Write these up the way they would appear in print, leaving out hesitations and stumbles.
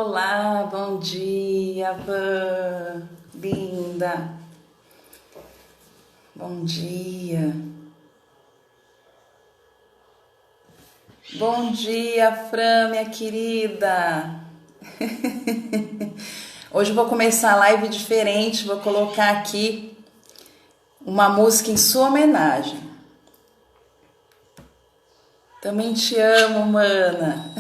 Olá, bom dia, Van. Linda. Bom dia. Bom dia, Fran, minha querida. Hoje eu vou começar a live diferente, vou colocar aqui uma música em sua homenagem. Também te amo, mana.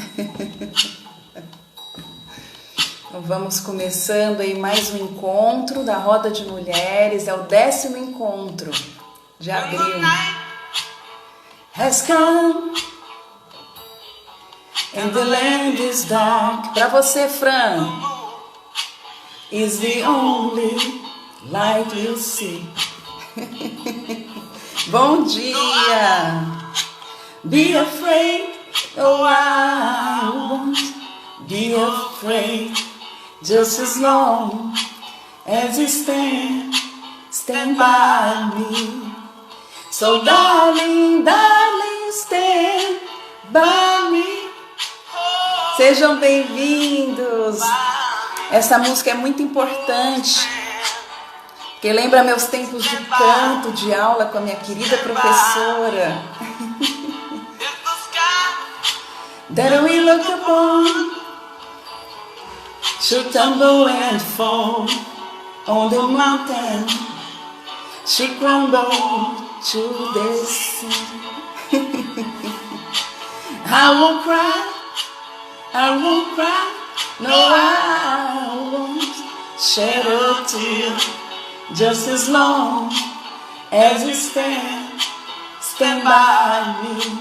Então vamos começando aí mais um encontro da Roda de Mulheres, é o 10º encontro de abril. Has come and the land is dark. Pra você, Fran. Is the only light you see. Bom dia. Be afraid, oh I won't be afraid. Just as long as you stand by me. So darling, darling, stand by me. Sejam bem-vindos. Essa música é muito importante, porque lembra meus tempos de canto, de aula com a minha querida professora. That we look upon should tumble and fall on the mountain. She crumbled to the sea. I won't cry, no I won't shed a tear. Just as long as you stand by me.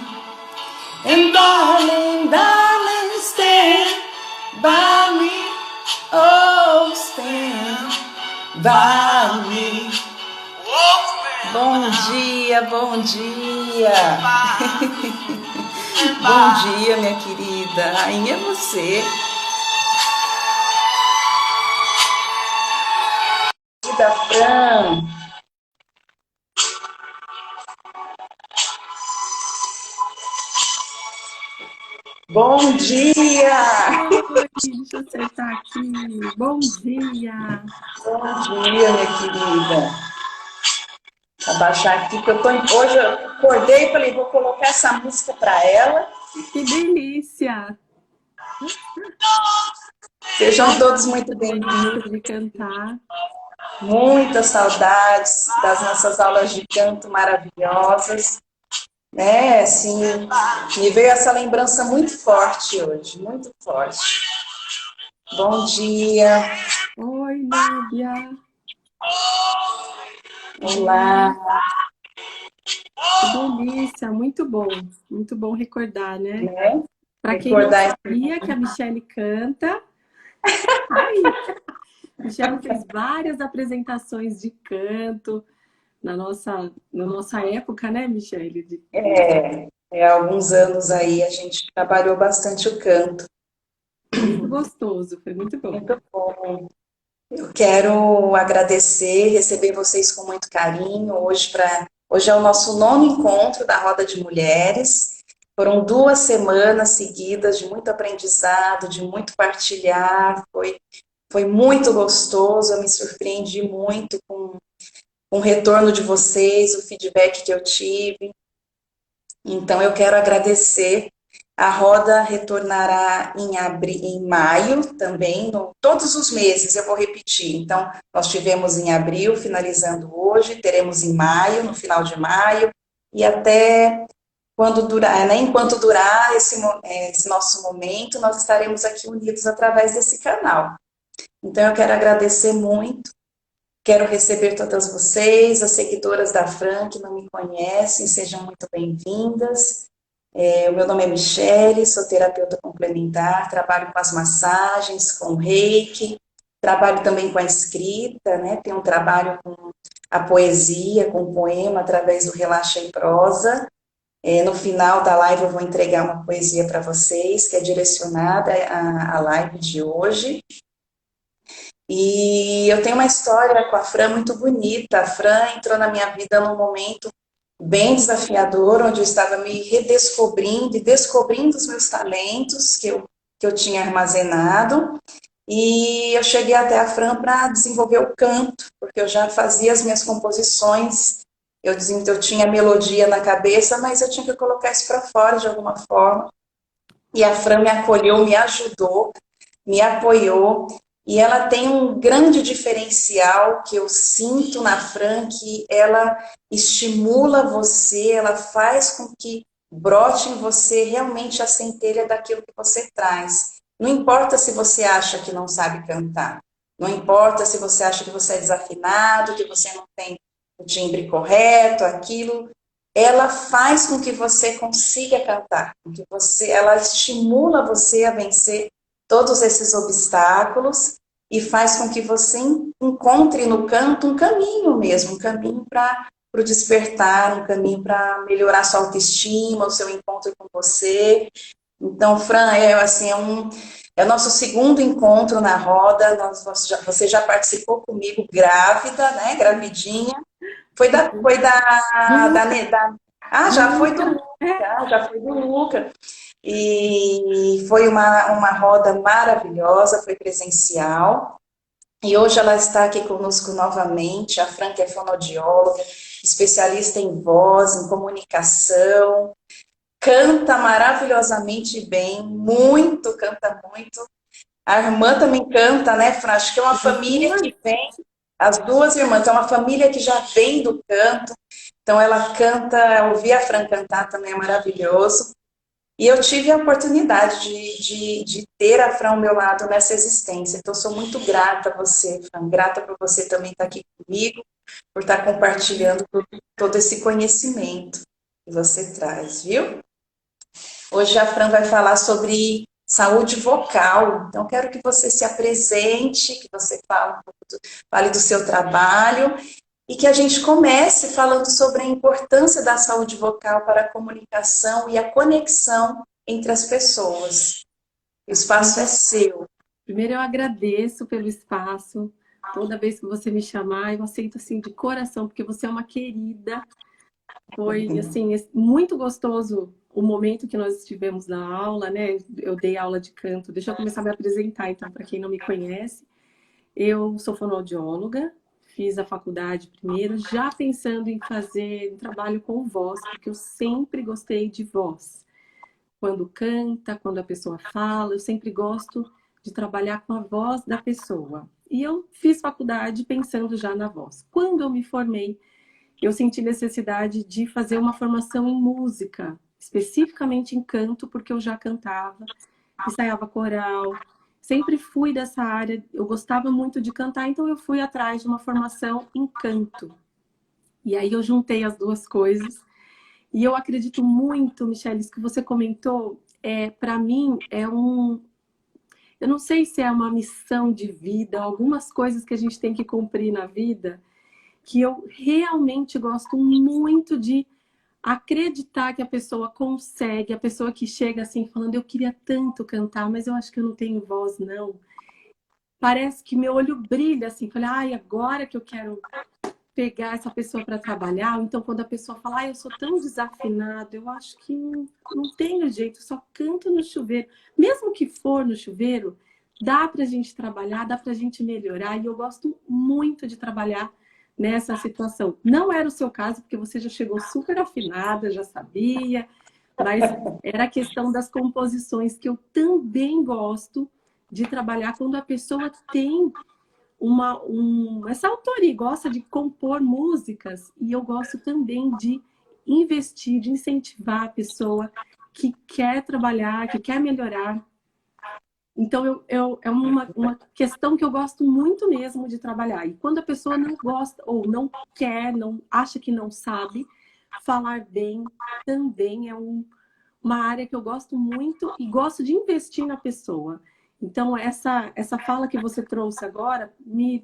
And darling, darling, stand by me. Oh, stand by me. Bom dia, bom dia. Bom dia, minha querida. Rainha é você. Da Fran. Bom dia! Oi, deixa eu acertar aqui. Bom dia! Bom dia, minha querida. Vou abaixar aqui, que hoje eu acordei e falei, vou colocar essa música para ela. Que delícia! Sejam todos muito bem-vindos. De cantar. Muitas saudades das nossas aulas de canto maravilhosas. Né, assim, me veio essa lembrança muito forte hoje, muito forte. Bom dia. Oi, Núbia. Olá. Que delícia, muito bom recordar, né? Para quem não sabia que a Michele canta, Michele fez várias apresentações de canto na nossa época, né, Michele? Há alguns anos aí a gente trabalhou bastante o canto. Muito gostoso, foi muito bom. Muito bom. Eu quero agradecer, receber vocês com muito carinho. Hoje é o nosso 9º encontro da Roda de Mulheres. Foram 2 semanas seguidas de muito aprendizado, de muito partilhar. Foi muito gostoso, eu me surpreendi muito com o retorno de vocês, o feedback que eu tive. Então, eu quero agradecer. A roda retornará em maio também, todos os meses, eu vou repetir. Então, nós tivemos em abril, finalizando hoje, teremos em maio, no final de maio, e até quando durar, né, enquanto durar esse nosso momento, nós estaremos aqui unidos através desse canal. Então, eu quero agradecer muito. Quero receber todas vocês, as seguidoras da Fran que não me conhecem, sejam muito bem-vindas. O meu nome é Michele, sou terapeuta complementar, trabalho com as massagens, com o reiki, trabalho também com a escrita, né? Tenho um trabalho com a poesia, com o poema, através do Relaxa em Prosa. No final da live eu vou entregar uma poesia para vocês, que é direcionada à live de hoje. E eu tenho uma história com a Fran muito bonita. A Fran entrou na minha vida num momento bem desafiador, onde eu estava me redescobrindo e descobrindo os meus talentos, que eu que eu tinha armazenado. E eu cheguei até a Fran para desenvolver o canto, porque eu já fazia as minhas composições, eu tinha melodia na cabeça, mas eu tinha que colocar isso para fora de alguma forma. E a Fran me acolheu, me ajudou, me apoiou. E ela tem um grande diferencial que eu sinto na Fran, que ela estimula você, ela faz com que brote em você realmente a centelha daquilo que você traz. Não importa se você acha que não sabe cantar, não importa se você acha que você é desafinado, que você não tem o timbre correto, aquilo, ela faz com que você consiga cantar, com que ela estimula você a vencer todos esses obstáculos e faz com que você encontre no canto um caminho mesmo, um caminho para o despertar, um caminho para melhorar sua autoestima, o seu encontro com você. Então, Fran, é o nosso segundo encontro na roda. Você já participou comigo grávida, né? Gravidinha. Já foi do Luca, já foi do Luca. E foi uma roda maravilhosa, foi presencial. E hoje ela está aqui conosco novamente. A Fran, que é fonoaudióloga, especialista em voz, em comunicação, canta maravilhosamente bem, muito, canta muito. A irmã também canta, né, Fran? Acho que é uma família que vem, as duas irmãs, é uma família que já vem do canto. Então ela canta, ouvir a Fran cantar também é maravilhoso. E eu tive a oportunidade de ter a Fran ao meu lado nessa existência. Então, sou muito grata a você, Fran. Grata por você também estar aqui comigo, por estar compartilhando todo esse conhecimento que você traz, viu? Hoje a Fran vai falar sobre saúde vocal. Então, quero que você se apresente, que você fale do seu trabalho e que a gente comece falando sobre a importância da saúde vocal para a comunicação e a conexão entre as pessoas. O espaço é seu. Primeiro, eu agradeço pelo espaço. Toda vez que você me chamar, eu aceito assim de coração, porque você é uma querida. Foi assim muito gostoso o momento que nós estivemos na aula, né? Eu dei aula de canto. Deixa eu começar a me apresentar, então, para quem não me conhece. Eu sou fonoaudióloga, fiz a faculdade primeiro, já pensando em fazer um trabalho com voz, porque eu sempre gostei de voz. Quando canta, quando a pessoa fala, eu sempre gosto de trabalhar com a voz da pessoa. E eu fiz faculdade pensando já na voz. Quando eu me formei, eu senti necessidade de fazer uma formação em música, especificamente em canto, porque eu já cantava, ensaiava coral, sempre fui dessa área, eu gostava muito de cantar, então eu fui atrás de uma formação em canto. E aí eu juntei as duas coisas. E eu acredito muito, Michelle, isso que você comentou, para mim é eu não sei se é uma missão de vida, algumas coisas que a gente tem que cumprir na vida, que eu realmente gosto muito de acreditar que a pessoa consegue, a pessoa que chega assim falando, eu queria tanto cantar, mas eu acho que eu não tenho voz, não. Parece que meu olho brilha assim, falei, ai, agora que eu quero pegar essa pessoa para trabalhar, ou então quando a pessoa fala, ai, eu sou tão desafinado, eu acho que não tenho jeito, só canto no chuveiro. Mesmo que for no chuveiro, dá pra gente trabalhar, dá pra gente melhorar, e eu gosto muito de trabalhar nessa situação. Não era o seu caso, porque você já chegou super afinada, já sabia, mas era a questão das composições que eu também gosto de trabalhar quando a pessoa tem essa autoria, gosta de compor músicas, e eu gosto também de investir, de incentivar a pessoa que quer trabalhar, que quer melhorar. Então, é uma questão que eu gosto muito mesmo de trabalhar. E quando a pessoa não gosta, ou não quer, não acha que não sabe, falar bem também é uma área que eu gosto muito e gosto de investir na pessoa. Então, essa fala que você trouxe agora me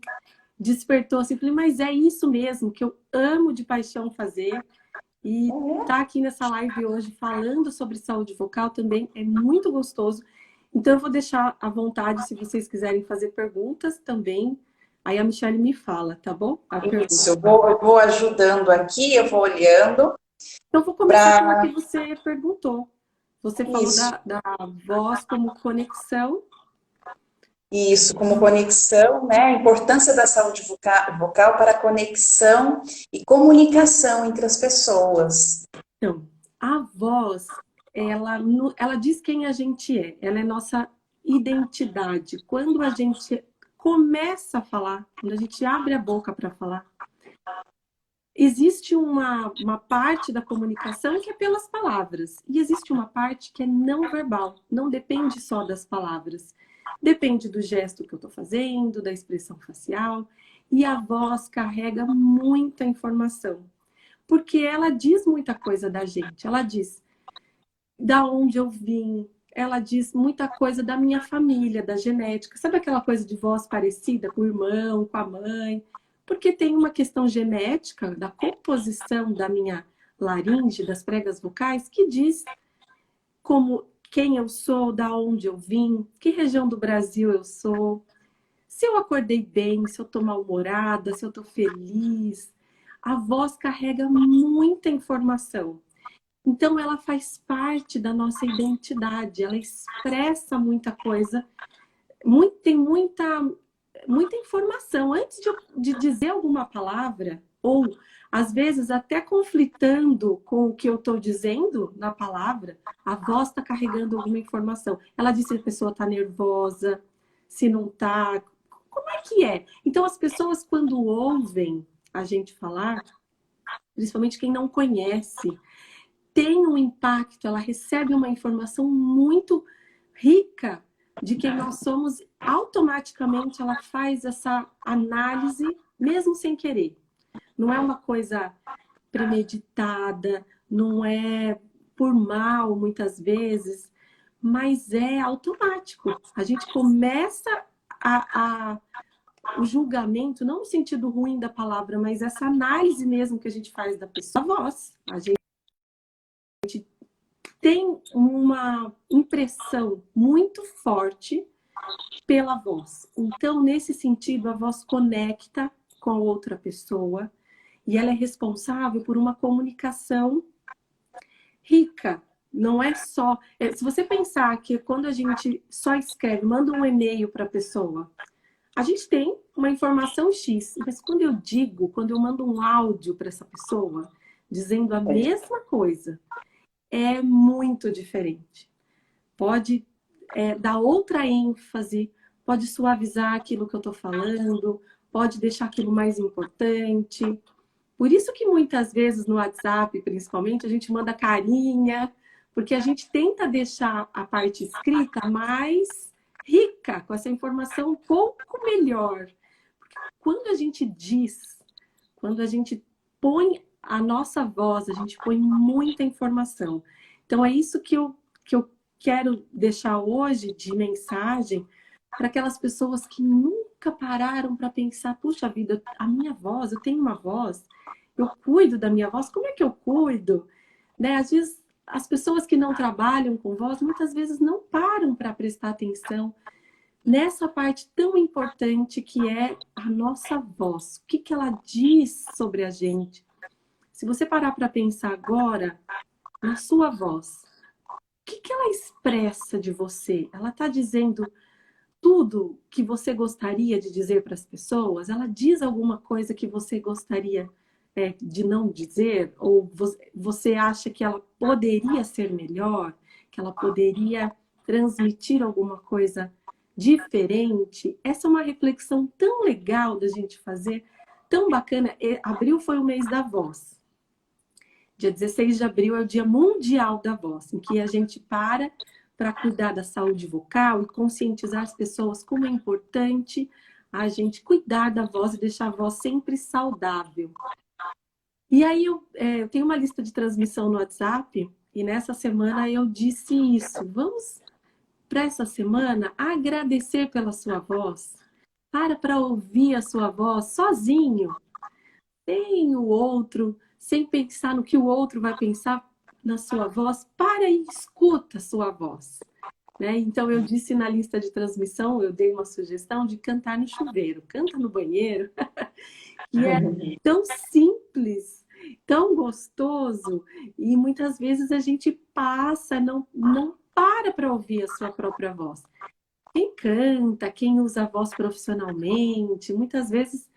despertou assim, falei, mas é isso mesmo que eu amo de paixão fazer. E estar aqui nessa live hoje falando sobre saúde vocal também é muito gostoso. Então, eu vou deixar à vontade, se vocês quiserem fazer perguntas também. Aí a Michelle me fala, tá bom? Isso, eu vou ajudando aqui, eu vou olhando. Então, eu vou começar pela que você perguntou. Você falou Isso. da voz como conexão. Isso, como conexão, né? A importância da saúde vocal para a conexão e comunicação entre as pessoas. Então, a voz, ela diz quem a gente é, ela é nossa identidade. Quando a gente começa a falar, quando a gente abre a boca para falar, existe uma parte da comunicação que é pelas palavras, e existe uma parte que é não verbal, não depende só das palavras. Depende do gesto que eu estou fazendo, da expressão facial, e a voz carrega muita informação, porque ela diz muita coisa da gente. Ela diz da onde eu vim, ela diz muita coisa da minha família, da genética. Sabe aquela coisa de voz parecida com o irmão, com a mãe? Porque tem uma questão genética da composição da minha laringe, das pregas vocais, que diz como quem eu sou, da onde eu vim, que região do Brasil eu sou, se eu acordei bem, se eu estou mal-humorada, se eu estou feliz. A voz carrega muita informação. Então, ela faz parte da nossa identidade, ela expressa muita coisa, tem muita informação. Antes de dizer alguma palavra, ou às vezes até conflitando com o que eu estou dizendo na palavra, a voz está carregando alguma informação. Ela diz se a pessoa está nervosa, se não está. Como é que é? Então, as pessoas, quando ouvem a gente falar, principalmente quem não conhece, tem um impacto, ela recebe uma informação muito rica de quem nós somos, automaticamente ela faz essa análise, mesmo sem querer. Não é uma coisa premeditada, não é por mal, muitas vezes, mas é automático. A gente começa a o julgamento, não no sentido ruim da palavra, mas essa análise mesmo que a gente faz da pessoa, a voz. A gente tem uma impressão muito forte pela voz. Então, nesse sentido, a voz conecta com a outra pessoa e ela é responsável por uma comunicação rica. Não é só. Se você pensar que quando a gente só escreve, manda um e-mail para a pessoa, a gente tem uma informação X, mas quando eu mando um áudio para essa pessoa, dizendo a mesma coisa, é muito diferente. Pode dar outra ênfase, pode suavizar aquilo que eu estou falando, pode deixar aquilo mais importante. Por isso que muitas vezes no WhatsApp, principalmente, a gente manda carinha, porque a gente tenta deixar a parte escrita mais rica, com essa informação um pouco melhor. Porque quando a gente diz, quando a gente põe a nossa voz, a gente põe muita informação. Então, é isso que eu quero deixar hoje de mensagem para aquelas pessoas que nunca pararam para pensar, puxa vida, a minha voz, eu tenho uma voz, eu cuido da minha voz, como é que eu cuido? Né? Às vezes, as pessoas que não trabalham com voz, muitas vezes não param para prestar atenção nessa parte tão importante que é a nossa voz. O que, que ela diz sobre a gente? Se você parar para pensar agora na sua voz, o que, que ela expressa de você? Ela está dizendo tudo que você gostaria de dizer para as pessoas? Ela diz alguma coisa que você gostaria de não dizer? Ou você acha que ela poderia ser melhor? Que ela poderia transmitir alguma coisa diferente? Essa é uma reflexão tão legal da gente fazer, tão bacana. Abril foi o mês da voz. Dia 16 de abril é o Dia Mundial da Voz, em que a gente para cuidar da saúde vocal e conscientizar as pessoas como é importante a gente cuidar da voz e deixar a voz sempre saudável. E aí eu tenho uma lista de transmissão no WhatsApp e nessa semana eu disse isso. Vamos, para essa semana, agradecer pela sua voz. Para ouvir a sua voz sozinho, sem o outro, sem pensar no que o outro vai pensar na sua voz. Para e escuta a sua voz. Né? Então, eu disse na lista de transmissão, eu dei uma sugestão de cantar no chuveiro. Canta no banheiro. E é tão simples, tão gostoso e muitas vezes a gente passa, não para ouvir a sua própria voz. Quem canta, quem usa a voz profissionalmente, muitas vezes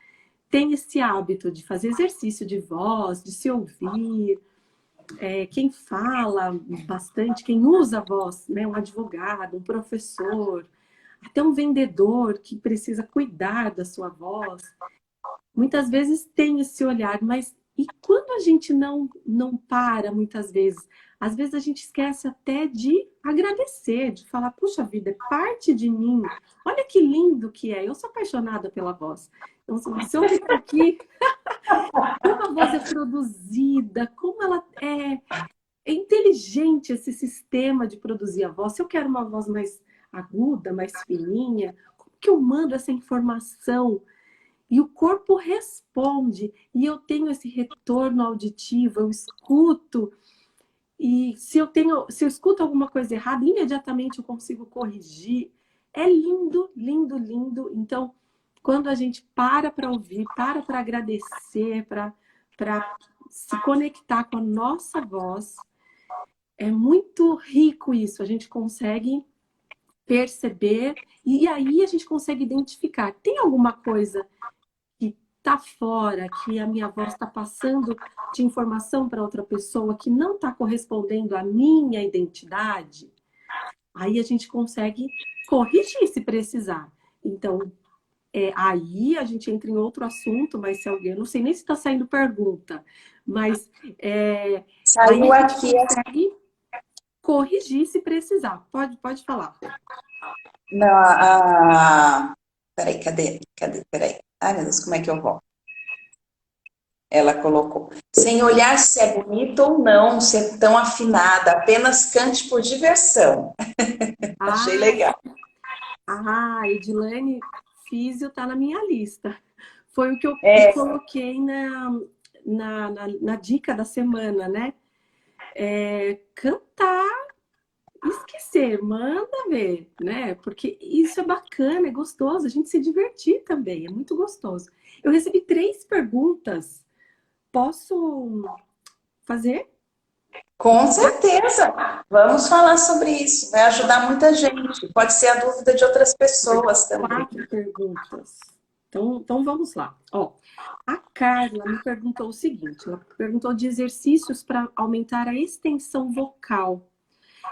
tem esse hábito de fazer exercício de voz, de se ouvir. Quem fala bastante, quem usa a voz, né? Um advogado, um professor, até um vendedor que precisa cuidar da sua voz, muitas vezes tem esse olhar, mas e quando a gente não para, muitas vezes? Às vezes a gente esquece até de agradecer, de falar, puxa vida, é parte de mim. Olha que lindo que é. Eu sou apaixonada pela voz. Então, se eu ficar aqui, como a voz é produzida, como ela é inteligente esse sistema de produzir a voz. Se eu quero uma voz mais aguda, mais fininha, como que eu mando essa informação? E o corpo responde, e eu tenho esse retorno auditivo, eu escuto, e se eu escuto alguma coisa errada, imediatamente eu consigo corrigir. É lindo, lindo, lindo. Então, quando a gente para ouvir, para agradecer, para se conectar com a nossa voz, é muito rico isso. A gente consegue perceber e aí a gente consegue identificar. Tem alguma coisa que está fora, que a minha voz está passando de informação para outra pessoa que não está correspondendo à minha identidade? Aí a gente consegue corrigir se precisar. Então, aí a gente entra em outro assunto, mas se alguém, não sei nem se está saindo pergunta, mas aí Saiu a gente aqui. consegue corrigir se precisar. Pode falar. Não, peraí, cadê? Peraí. Ai, meu Deus, como é que eu volto? Ela colocou, sem olhar se é bonita ou não, se é tão afinada, apenas cante por diversão. Achei Ah, legal. Edilene Físio está na minha lista. Foi o que eu É, coloquei na dica da semana, né? Cantar, esquecer, manda ver, né? Porque isso é bacana, é gostoso, a gente se divertir também, é muito gostoso. Eu recebi 3 perguntas. Posso fazer? com certeza. Vamos falar sobre isso. Vai ajudar muita gente. Pode ser a dúvida de outras pessoas também. 4 perguntas. Então vamos lá. Ó, a Carla me perguntou o seguinte: ela perguntou de exercícios para aumentar a extensão vocal.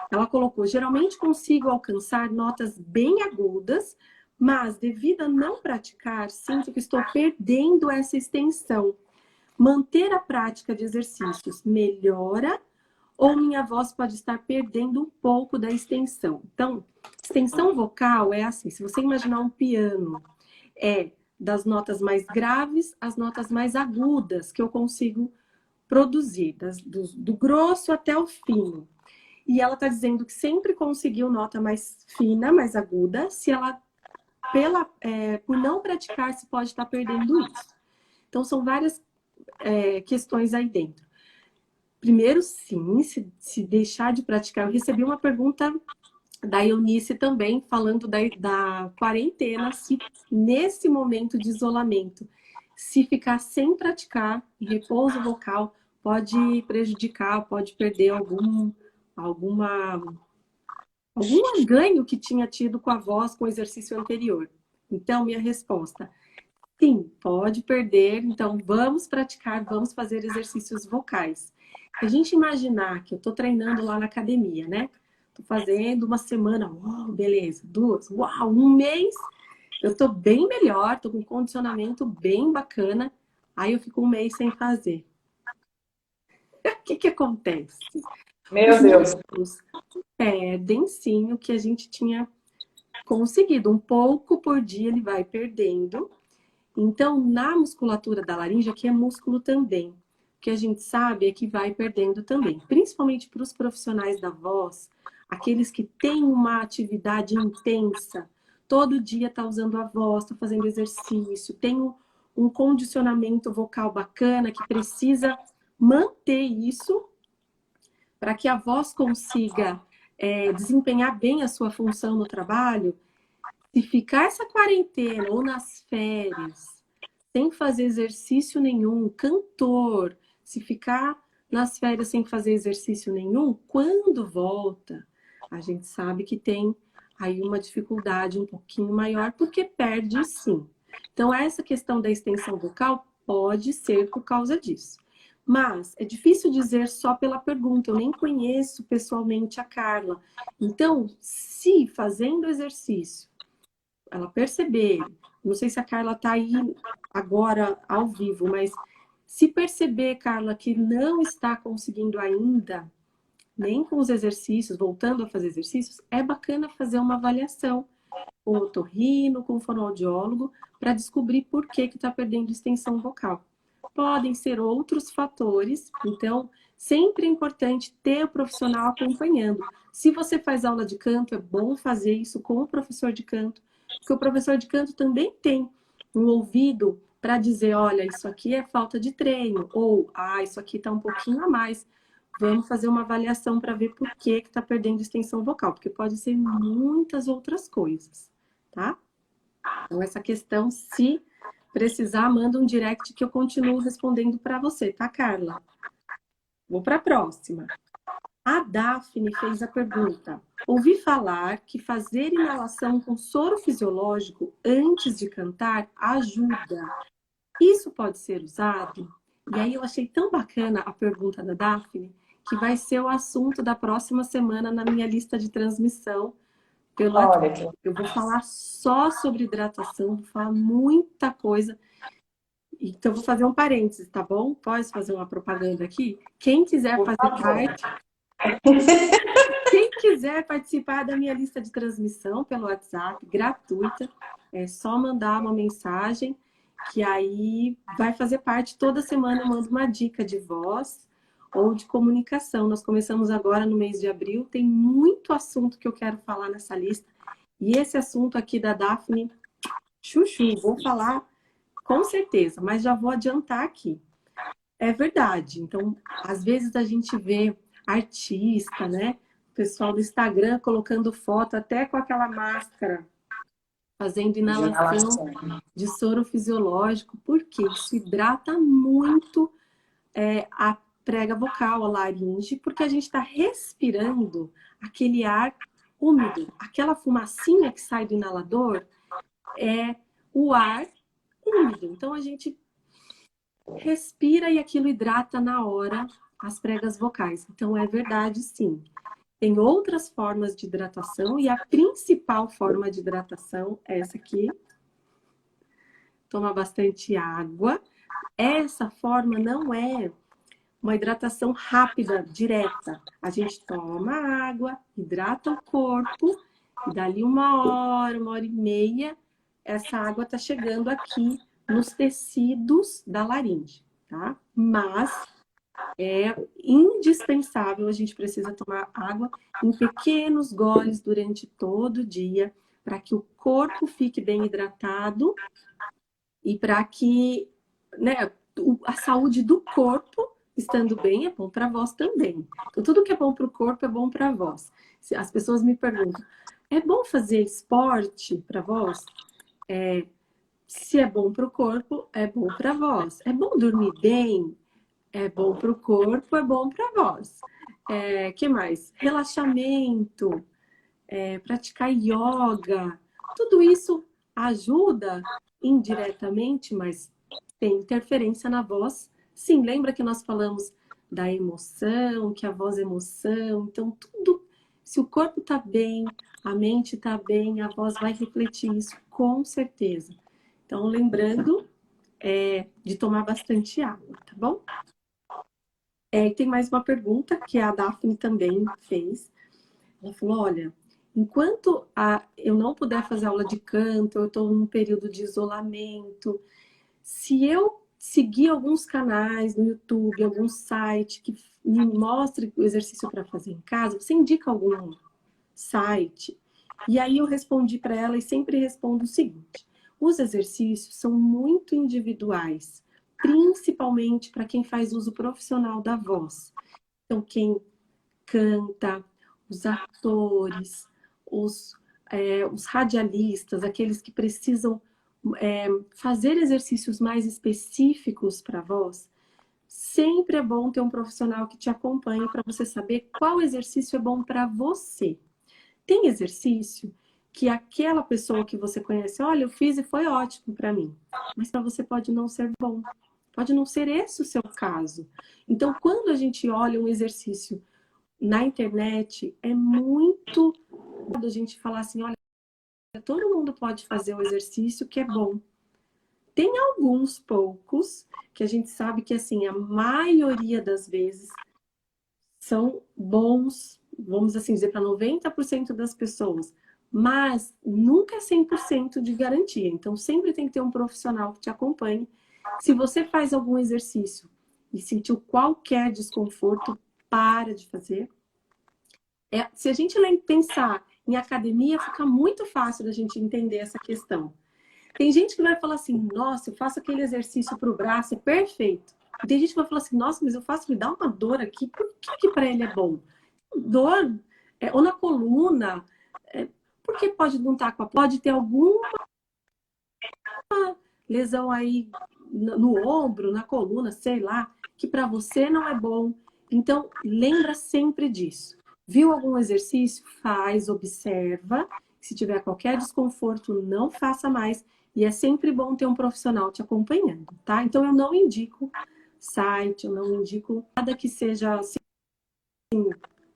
Ela colocou: geralmente consigo alcançar notas bem agudas, mas devido a não praticar, sinto que estou perdendo essa extensão. Manter a prática de exercícios melhora ou minha voz pode estar perdendo um pouco da extensão? Então, extensão vocal é assim: se você imaginar um piano, é das notas mais graves às notas mais agudas que eu consigo produzir, do grosso até o fino. E ela está dizendo que sempre conseguiu nota mais fina, mais aguda, se ela, por não praticar, se pode estar perdendo isso. Então, são várias questões aí dentro. Primeiro, sim, se deixar de praticar. Eu recebi uma pergunta da Eunice também, falando da quarentena, se nesse momento de isolamento, se ficar sem praticar, repouso vocal, pode prejudicar, pode perder algum ganho que tinha tido com a voz, com o exercício anterior. Então, minha resposta, sim, pode perder. Então, vamos praticar, vamos fazer exercícios vocais. Se a gente imaginar que eu estou treinando lá na academia, né? Estou fazendo uma semana, uau, beleza, 2, uau, um mês, eu estou bem melhor, estou com um condicionamento bem bacana, aí eu fico um mês sem fazer. O que acontece? Os Meu Deus. músculos perdem sim o que a gente tinha conseguido. Um pouco por dia ele vai perdendo. Então, na musculatura da laringe, aqui é músculo também. O que a gente sabe é que vai perdendo também. Principalmente para os profissionais da voz, aqueles que têm uma atividade intensa, todo dia está usando a voz, está fazendo exercício, tem um condicionamento vocal bacana que precisa manter isso para que a voz consiga desempenhar bem a sua função no trabalho. Se ficar essa quarentena ou nas férias, sem fazer exercício nenhum, cantor, Se ficar nas férias sem fazer exercício nenhum, quando volta, a gente sabe que tem aí uma dificuldade um pouquinho maior, porque perde sim. Então, essa questão da extensão vocal pode ser por causa disso. Mas é difícil dizer só pela pergunta, eu nem conheço pessoalmente a Carla. Então, se fazendo exercício, ela perceber, não sei se a Carla está aí agora ao vivo, mas se perceber, Carla, que não está conseguindo ainda, nem com os exercícios, voltando a fazer exercícios, é bacana fazer uma avaliação com o otorrino, com o fonoaudiólogo, para descobrir por que está perdendo extensão vocal. Podem ser outros fatores, então sempre é importante ter o profissional acompanhando. Se você faz aula de canto, é bom fazer isso com o professor de canto, porque o professor de canto também tem um ouvido para dizer, olha, isso aqui é falta de treino, ou, isso aqui está um pouquinho a mais. Vamos fazer uma avaliação para ver por que está perdendo extensão vocal, porque pode ser muitas outras coisas, tá? Então, essa questão, se precisar, manda um direct que eu continuo respondendo para você, tá, Carla? Vou para a próxima. A Daphne fez a pergunta: ouvi falar que fazer inalação com soro fisiológico antes de cantar ajuda. Isso pode ser usado? E aí eu achei tão bacana a pergunta da Daphne, que vai ser o assunto da próxima semana na minha lista de transmissão pelo WhatsApp. Olha, que Eu vou falar só sobre hidratação, vou falar muita coisa. Então, vou fazer um parênteses, tá bom? Posso fazer uma propaganda aqui? Quem quiser por fazer favor. parte, quem quiser participar da minha lista de transmissão pelo WhatsApp, gratuita, é só mandar uma mensagem, que aí vai fazer parte. Toda semana eu mando uma dica de voz ou de comunicação. Nós começamos agora no mês de abril, tem muito assunto que eu quero falar nessa lista. E esse assunto aqui da Daphne, chuchu, vou falar com certeza, mas já vou adiantar aqui. É verdade. Então, às vezes a gente vê artista, né? O pessoal do Instagram colocando foto até com aquela máscara, fazendo de inalação inalação. de soro fisiológico, porque isso hidrata muito a prega vocal, a laringe, porque a gente está respirando aquele ar úmido, aquela fumacinha que sai do inalador é o ar úmido. Então a gente respira e aquilo hidrata na hora as pregas vocais. Então é verdade, sim. Tem outras formas de hidratação e a principal forma de hidratação é essa aqui. Toma bastante água. Essa forma não é uma hidratação rápida, direta. A gente toma água, hidrata o corpo e dali 1 hora, 1 hora e meia, essa água está chegando aqui nos tecidos da laringe, tá? Mas é indispensável, a gente precisa tomar água em pequenos goles durante todo o dia, para que o corpo fique bem hidratado e para que, né, a saúde do corpo estando bem é bom para a voz também. Então, tudo que é bom para o corpo é bom para a voz. As pessoas me perguntam, é bom fazer esporte para a voz? Se é bom para o corpo, é bom para a voz. É bom dormir bem? É bom para o corpo, é bom para a voz. Que mais? Relaxamento, praticar yoga. Tudo isso ajuda indiretamente, mas tem interferência na voz. Sim, lembra que nós falamos da emoção, que a voz é emoção. Então, tudo, se o corpo está bem, a mente está bem, a voz vai refletir isso com certeza. Então, lembrando de tomar bastante água, tá bom? E tem mais uma pergunta que a Daphne também fez. Ela falou, olha, enquanto eu não puder fazer aula de canto, eu estou num período de isolamento, se eu seguir alguns canais no YouTube, algum site que me mostre o exercício para fazer em casa, você indica algum site? E aí eu respondi para ela e sempre respondo o seguinte: os exercícios são muito individuais, principalmente para quem faz uso profissional da voz. Então, quem canta, os atores, os radialistas, aqueles que precisam fazer exercícios mais específicos para a voz, sempre é bom ter um profissional que te acompanhe para você saber qual exercício é bom para você. Tem exercício que aquela pessoa que você conhece, olha, eu fiz e foi ótimo para mim, mas para você pode não ser bom. Pode não ser esse o seu caso. Então, quando a gente olha um exercício na internet, é muito a gente falar assim, olha, todo mundo pode fazer o exercício que é bom. Tem alguns poucos que a gente sabe que assim, a maioria das vezes são bons, vamos assim dizer, para 90% das pessoas, mas nunca é 100% de garantia. Então, sempre tem que ter um profissional que te acompanhe. Se você faz algum exercício e sentiu qualquer desconforto, para de fazer. Se a gente pensar em academia, fica muito fácil da gente entender essa questão. Tem gente que vai falar assim, nossa, eu faço aquele exercício para o braço, é perfeito. E tem gente que vai falar assim, nossa, mas eu faço, me dá uma dor aqui, por que para ele é bom? Dor, ou na coluna, porque pode não estar com a... Pode ter alguma lesão aí no ombro, na coluna, sei lá, que para você não é bom. Então, lembra sempre disso. Viu algum exercício? Faz, observa. Se tiver qualquer desconforto, não faça mais. E é sempre bom ter um profissional te acompanhando, tá? Então, eu não indico site, eu não indico nada que seja assim,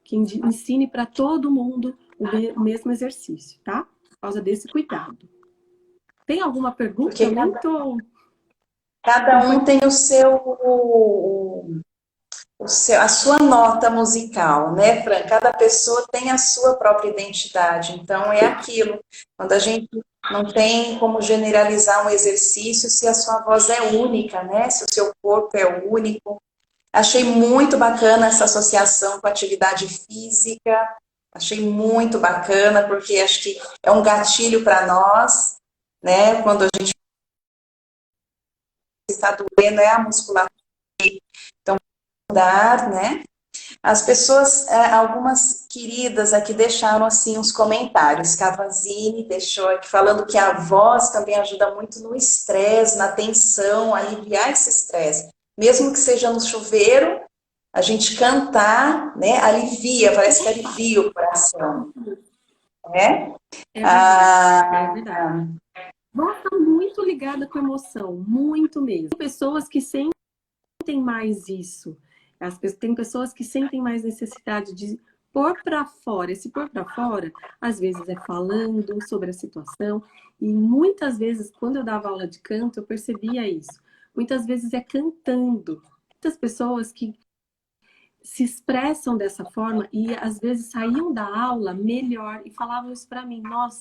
que ensine para todo mundo o mesmo exercício, tá? Por causa desse cuidado. Tem alguma pergunta? Porque Eu nem tô... cada um tem a sua nota musical, né, Fran? Cada pessoa tem a sua própria identidade. Então, é aquilo. Quando a gente não tem como generalizar um exercício se a sua voz é única, né? Se o seu corpo é único. Achei muito bacana essa associação com a atividade física. Achei muito bacana, porque acho que é um gatilho para nós, né? Quando a gente está doendo, é a musculatura. Então, mudar, né? As pessoas, algumas queridas aqui deixaram assim uns comentários. Cavazini deixou aqui falando que a voz também ajuda muito no estresse, na tensão, aliviar esse estresse. Mesmo que seja no chuveiro, a gente cantar, né, alivia, parece que alivia o coração, né? É verdade, é Ah, verdade. Voz está muito ligada com emoção, muito mesmo. Tem pessoas que sentem mais isso. Tem pessoas que sentem mais necessidade de pôr para fora. Esse pôr para fora, às vezes é falando sobre a situação. E muitas vezes, quando eu dava aula de canto, eu percebia isso. Muitas vezes é cantando. Muitas pessoas que se expressam dessa forma e às vezes saíam da aula melhor e falavam isso para mim. Nossa,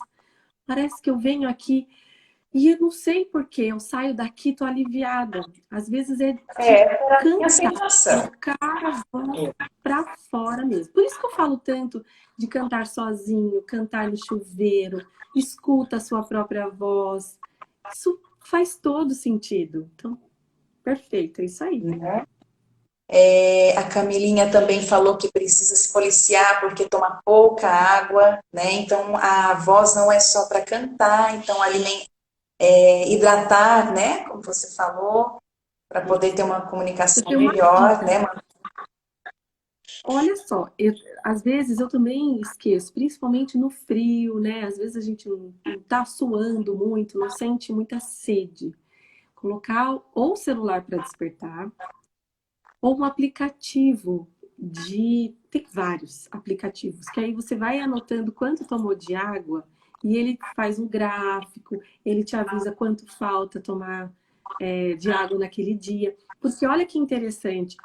parece que eu venho aqui e eu não sei por que eu saio daqui, tô aliviada. Às vezes é de essa era a minha cantar, sensação. colocar a voz para fora mesmo. Por isso que eu falo tanto de cantar sozinho, cantar no chuveiro, escuta a sua própria voz. Isso faz todo sentido. Então, perfeito, é isso aí. Né? A Camilinha também falou que precisa se policiar porque toma pouca água, né? Então a voz não é só para cantar, então hidratar, né? Como você falou, para poder ter uma Você comunicação tem uma melhor, dica. né? Olha só, às vezes eu também esqueço, principalmente no frio, né? Às vezes a gente não tá suando muito, não sente muita sede. Colocar ou o celular para despertar, ou um aplicativo de... Tem vários aplicativos, que aí você vai anotando quanto tomou de água e ele faz um gráfico, ele te avisa quanto falta tomar de água naquele dia. Porque olha que interessante,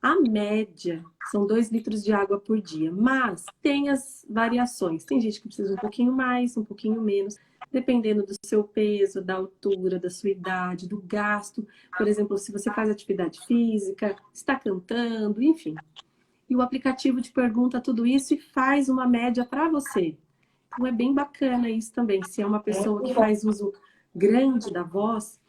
a média são 2 litros de água por dia, mas tem as variações. Tem gente que precisa um pouquinho mais, um pouquinho menos, dependendo do seu peso, da altura, da sua idade, do gasto. Por exemplo, se você faz atividade física, está cantando, enfim. E o aplicativo te pergunta tudo isso e faz uma média para você. Então é bem bacana isso também. Se é uma pessoa que faz uso grande da voz,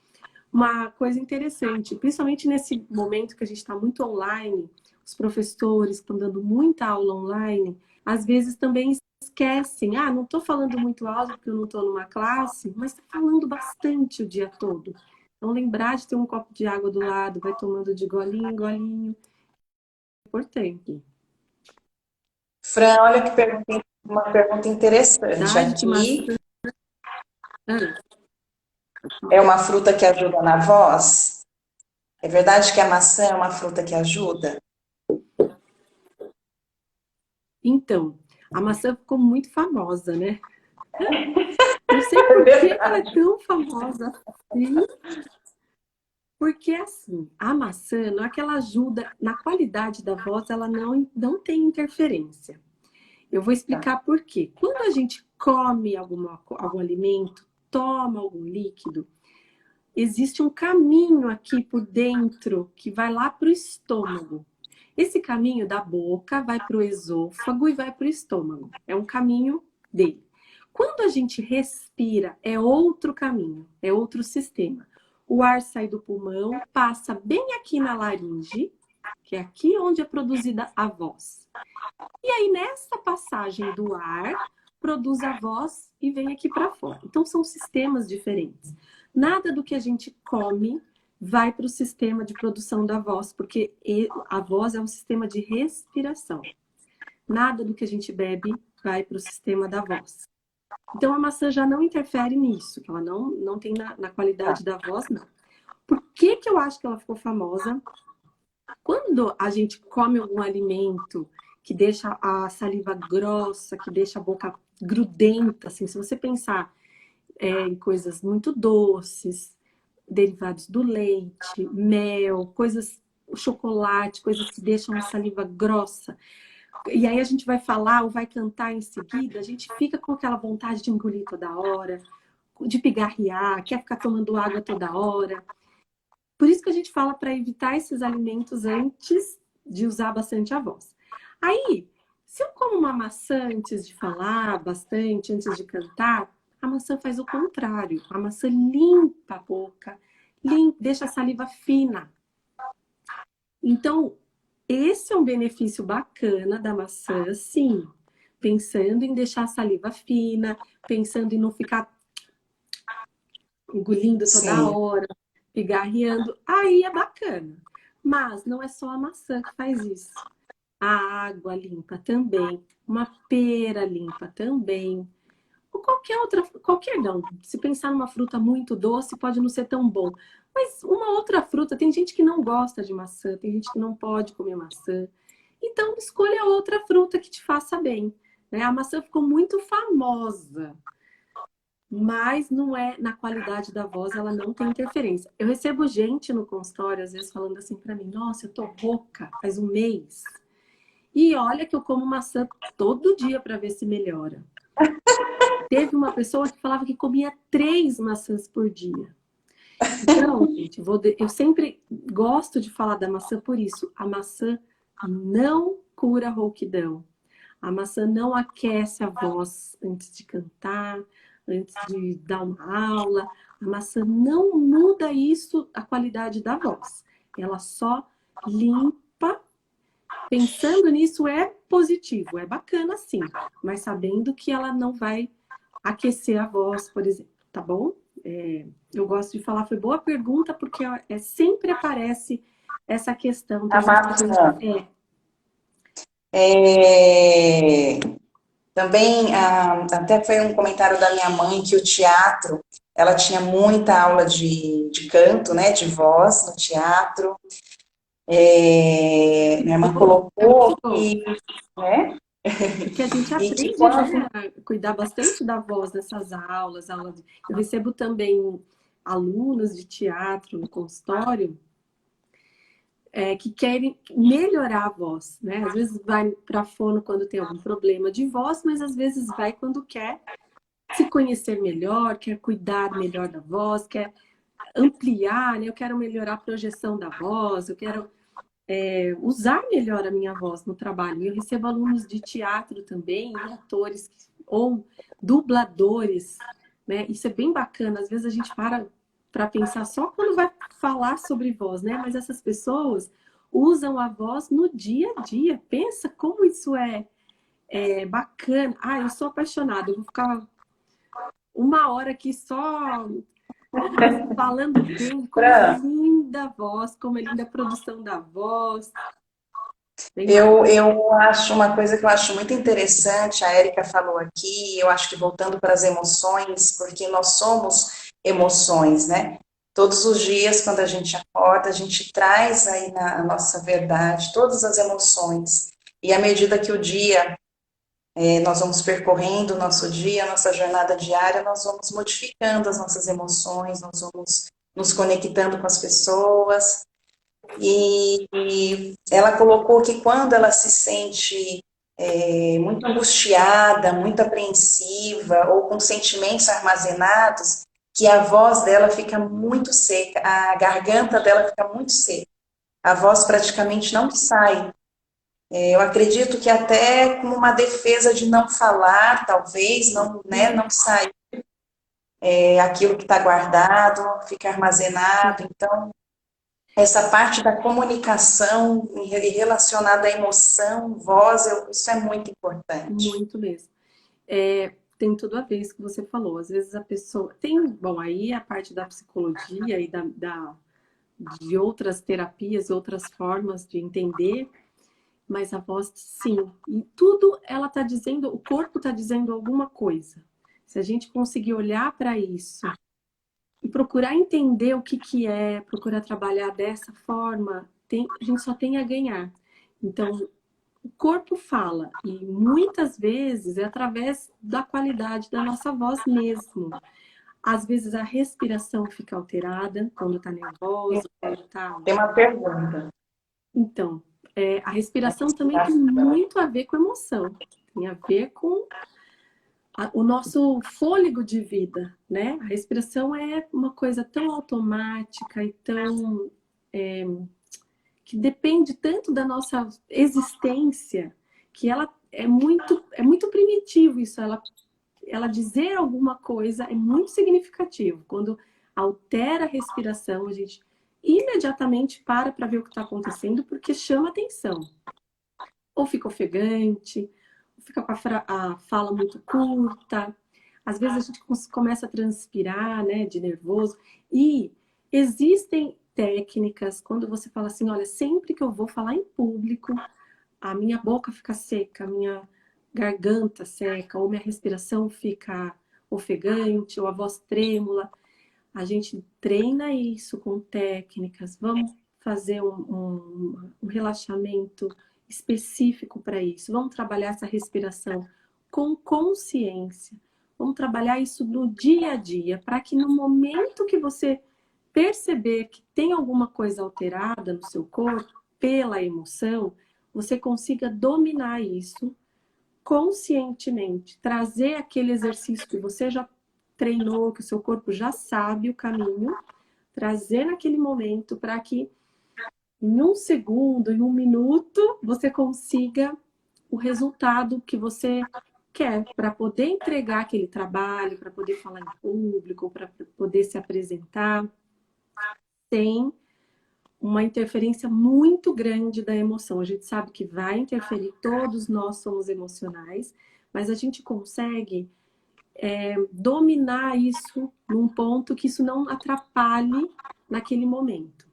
uma coisa interessante, principalmente nesse momento que a gente está muito online, os professores estão dando muita aula online, às vezes também esquecem, não estou falando muito alto porque eu não estou numa classe, mas está falando bastante o dia todo. Então, lembrar de ter um copo de água do lado, vai tomando de golinho em golinho. Importante. Fran, olha que pergunta, uma pergunta interessante Verdade que aqui. maçã. Ah, É uma fruta que ajuda na voz? É verdade que a maçã é uma fruta que ajuda? então, a maçã ficou muito famosa, né? Não sei É por que ela é verdade. tão famosa assim. Porque assim, a maçã, não é que ela ajuda na qualidade da voz, ela não tem interferência. Eu vou Tá. explicar por quê. Quando a gente come algum alimento, toma algum líquido, existe um caminho aqui por dentro que vai lá para o estômago. Esse caminho da boca vai para o esôfago e vai para o estômago. É um caminho dele. Quando a gente respira, é outro caminho, é outro sistema. O ar sai do pulmão, passa bem aqui na laringe, que é aqui onde é produzida a voz. E aí, nessa passagem do ar, produz a voz e vem aqui para fora. Então, são sistemas diferentes. Nada do que a gente come vai para o sistema de produção da voz, porque a voz é um sistema de respiração. Nada do que a gente bebe vai para o sistema da voz. Então, a maçã já não interfere nisso, que ela não tem na qualidade da voz, não. Por que, que eu acho que ela ficou famosa? Quando a gente come algum alimento que deixa a saliva grossa, que deixa a boca grudenta, assim, se você pensar em coisas muito doces, derivados do leite, mel, coisas, chocolate, coisas que deixam a saliva grossa. E aí a gente vai falar ou vai cantar em seguida, a gente fica com aquela vontade de engolir toda hora, de pigarrear, quer ficar tomando água toda hora. Por isso que a gente fala para evitar esses alimentos antes de usar bastante a voz. Aí, se eu como uma maçã antes de falar bastante, antes de cantar, a maçã faz o contrário. A maçã limpa a boca, deixa a saliva fina. Então, esse é um benefício bacana da maçã, sim. Pensando em deixar a saliva fina, pensando em não ficar engolindo toda Sim. hora, pigarreando, aí é bacana. Mas não é só a maçã que faz isso. A água limpa também, uma pera limpa também. Ou qualquer outra, qualquer não. Se pensar numa fruta muito doce, pode não ser tão bom. Mas uma outra fruta, tem gente que não gosta de maçã, tem gente que não pode comer maçã. Então, escolha outra fruta que te faça bem. Né? A maçã ficou muito famosa, mas não é na qualidade da voz, ela não tem interferência. Eu recebo gente no consultório, às vezes, falando assim para mim: nossa, eu tô rouca faz um mês. E olha que eu como maçã todo dia para ver se melhora. Teve uma pessoa que falava que comia 3 maçãs por dia. Então, gente, eu sempre gosto de falar da maçã por isso. A maçã não cura rouquidão. A maçã não aquece a voz antes de cantar, antes de dar uma aula. A maçã não muda isso, a qualidade da voz. Ela só limpa. Pensando nisso é positivo, é bacana sim, mas sabendo que ela não vai aquecer a voz, por exemplo, tá bom? Eu gosto de falar, foi boa pergunta, porque sempre aparece essa questão A das maçãs. maçã. É, também, até foi um comentário da minha mãe que o teatro, ela tinha muita aula de canto, né, de voz no teatro. Minha irmã É muito colocou bom, que, né, porque a gente e que aprende, quando né, a cuidar bastante da voz nessas aulas. Eu recebo também alunos de teatro no consultório que querem melhorar a voz, né? Às vezes vai para fono quando tem algum problema de voz, mas às vezes vai quando quer se conhecer melhor, quer cuidar melhor da voz, quer ampliar, né? Eu quero melhorar a projeção da voz, eu quero usar melhor a minha voz no trabalho. Eu recebo alunos de teatro também, e atores ou dubladores, né? Isso é bem bacana. Às vezes a gente para pensar só quando vai falar sobre voz, né? Mas essas pessoas usam a voz no dia a dia. Pensa como isso é bacana. Ah, eu sou apaixonada. Eu vou ficar uma hora aqui só Mas falando bem, como é Fran, linda a voz, como é linda a produção da voz. Bem mais. eu acho uma coisa que eu acho muito interessante, a Érica falou aqui, eu acho que voltando para as emoções, porque nós somos emoções, né? Todos os dias, quando a gente acorda, a gente traz aí na nossa verdade todas as emoções. E à medida que o dia, nós vamos percorrendo o nosso dia, a nossa jornada diária, nós vamos modificando as nossas emoções, nós vamos nos conectando com as pessoas. E ela colocou que quando ela se sente muito angustiada, muito apreensiva ou com sentimentos armazenados, que a voz dela fica muito seca, a garganta dela fica muito seca, a voz praticamente não sai. Eu acredito que até como uma defesa de não falar, talvez, não, né, não sair aquilo que está guardado, fica armazenado. Então, essa parte da comunicação relacionada à emoção, voz, isso é muito importante. Muito mesmo. É, tem tudo a ver isso que você falou. Às vezes a pessoa. Tem, bom, aí a parte da psicologia e de outras terapias, outras formas de entender, mas a voz, sim. E tudo ela está dizendo, o corpo está dizendo alguma coisa. Se a gente conseguir olhar para isso e procurar entender o que, que é, procurar trabalhar dessa forma, a gente só tem a ganhar. Então, o corpo fala, e muitas vezes é através da qualidade da nossa voz mesmo. Às vezes a respiração fica alterada quando está nervoso, quando está. Tem uma pergunta. Então, a respiração também tem muito a ver com emoção, tem a ver com o nosso fôlego de vida, né? A respiração é uma coisa tão automática e tão que depende tanto da nossa existência que ela é muito primitivo isso. Ela dizer alguma coisa é muito significativo. Quando altera a respiração, a gente imediatamente para ver o que está acontecendo porque chama atenção. Ou fica ofegante, ou fica com a fala muito curta. Às vezes a gente começa a transpirar, né, de nervoso. E existem técnicas, quando você fala assim, olha, sempre que eu vou falar em público, a minha boca fica seca, a minha garganta seca, ou minha respiração fica ofegante, ou a voz trêmula. A gente treina isso com técnicas. Vamos fazer um relaxamento específico para isso. Vamos trabalhar essa respiração com consciência. Vamos trabalhar isso no dia a dia, para que no momento que você perceber que tem alguma coisa alterada no seu corpo, pela emoção, você consiga dominar isso conscientemente, trazer aquele exercício que você já treinou, que o seu corpo já sabe o caminho, trazer naquele momento para que em um segundo, em um minuto, você consiga o resultado que você quer para poder entregar aquele trabalho, para poder falar em público, para poder se apresentar sem uma interferência muito grande da emoção. A gente sabe que vai interferir, todos nós somos emocionais, mas a gente consegue dominar isso num ponto que isso não atrapalhe naquele momento.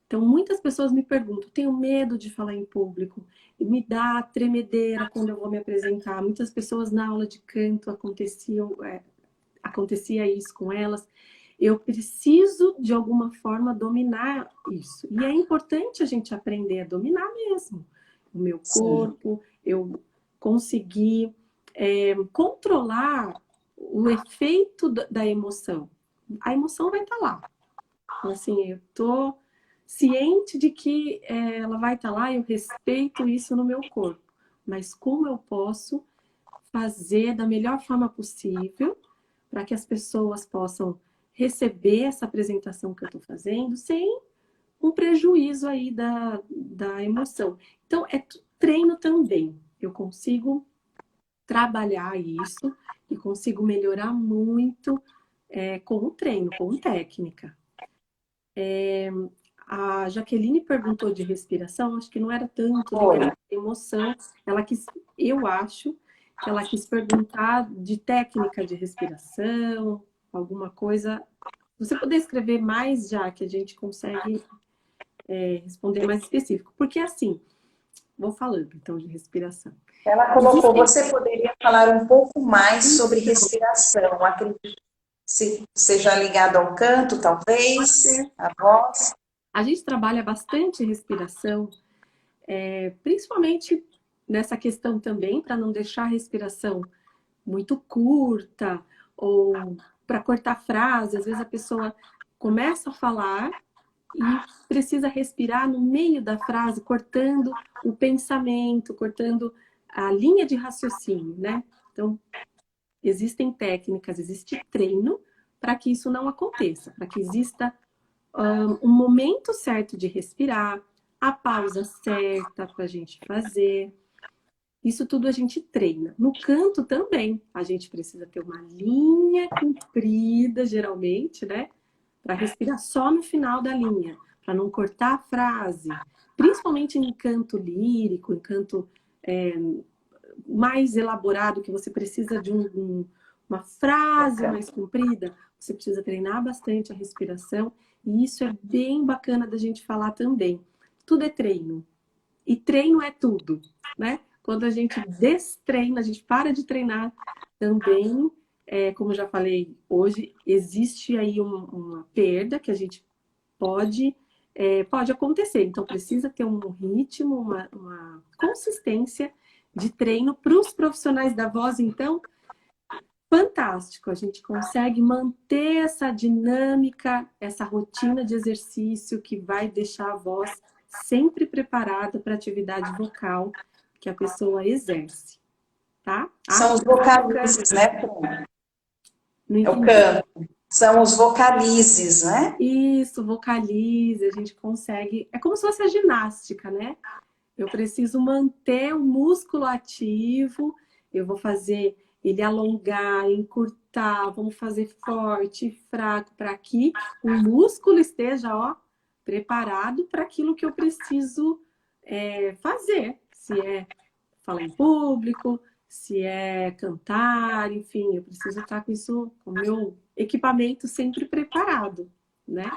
Então, muitas pessoas me perguntam, tenho medo de falar em público, me dá tremedeira quando eu vou me apresentar. Muitas pessoas na aula de canto acontecia isso com elas. Eu preciso, de alguma forma, dominar isso. E é importante a gente aprender a dominar mesmo o meu corpo, eu conseguir controlar o efeito da emoção. A emoção vai estar lá. Então, assim, eu estou ciente de que ela vai estar lá, eu respeito isso no meu corpo. Mas como eu posso fazer da melhor forma possível para que as pessoas possam receber essa apresentação que eu estou fazendo sem um prejuízo aí da emoção. Então, é treino também. Eu consigo trabalhar isso e consigo melhorar muito com o treino, com técnica. A Jaqueline perguntou de respiração, acho que não era tanto ligada à emoção. Ela quis, eu acho que ela quis perguntar de técnica de respiração, alguma coisa você puder escrever mais já, que a gente consegue responder mais específico. Porque assim, vou falando então de respiração. Ela colocou, Existem, você poderia falar um pouco mais sobre então, respiração? Acredito que seja ligado ao canto, talvez, à voz. a gente trabalha bastante respiração, principalmente nessa questão também, para não deixar a respiração muito curta, ou para cortar frase. Às vezes a pessoa começa a falar e precisa respirar no meio da frase, cortando o pensamento, cortando a linha de raciocínio, né? Então, existem técnicas, existe treino para que isso não aconteça, para que exista um momento certo de respirar, a pausa certa para a gente fazer. Isso tudo a gente treina. No canto também, a gente precisa ter uma linha comprida, geralmente, né? Para respirar só no final da linha, para não cortar a frase. Principalmente em canto lírico, em canto mais elaborado, que você precisa de uma frase mais comprida, você precisa treinar bastante a respiração. E isso é bem bacana da gente falar também. Tudo é treino. E treino é tudo, né? Quando a gente destreina, a gente para de treinar também, como eu já falei hoje, existe aí uma perda que a gente pode acontecer. Então, precisa ter um ritmo, uma consistência de treino para os profissionais da voz. Então, fantástico, a gente consegue manter essa dinâmica, essa rotina de exercício que vai deixar a voz sempre preparada para a atividade vocal que a pessoa exerce, tá? São os vocalizes, né, Fran? Não É o entendi. canto. São os vocalizes, né? Isso, vocalize, a gente consegue. É como se fosse a ginástica, né? Eu preciso manter o músculo ativo, eu vou fazer ele alongar, encurtar, vamos fazer forte e fraco para que o músculo esteja, ó, preparado para aquilo que eu preciso fazer. Se é falar em público, se é cantar, enfim, eu preciso estar com isso, com o meu equipamento sempre preparado, né?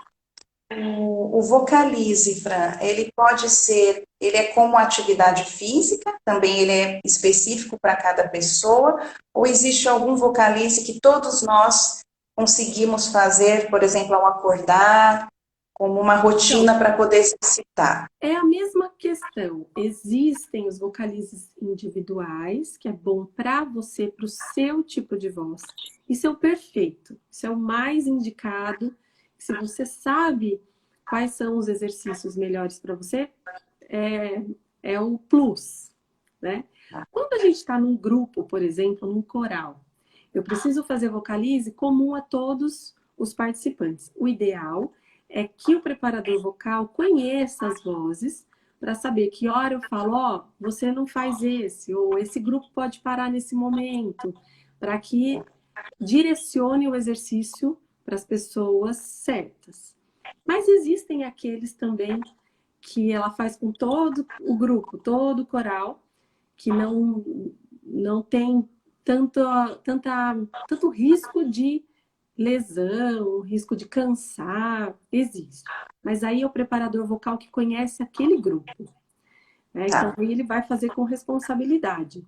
O vocalize, Fran, ele pode ser, ele é como atividade física, também ele é específico para cada pessoa, ou existe algum vocalize que todos nós conseguimos fazer, por exemplo, ao acordar, como uma Então, rotina para poder exercitar? é a mesma questão. Existem os vocalizes individuais, que é bom para você, para o seu tipo de voz. Isso é o perfeito, isso é o mais indicado. Se você sabe quais são os exercícios melhores para você, é o plus, né? Quando a gente está num grupo, por exemplo, num coral, eu preciso fazer vocalize comum a todos os participantes. O ideal é que o preparador vocal conheça as vozes para saber que hora eu falo, ó, você não faz esse, ou esse grupo pode parar nesse momento, para que direcione o exercício para as pessoas certas. Mas existem aqueles também que ela faz com todo o grupo, todo o coral, que não tem tanto risco de lesão, risco de cansar, existe. Mas aí é o preparador vocal que conhece aquele grupo, né? Então Tá. aí ele vai fazer com responsabilidade.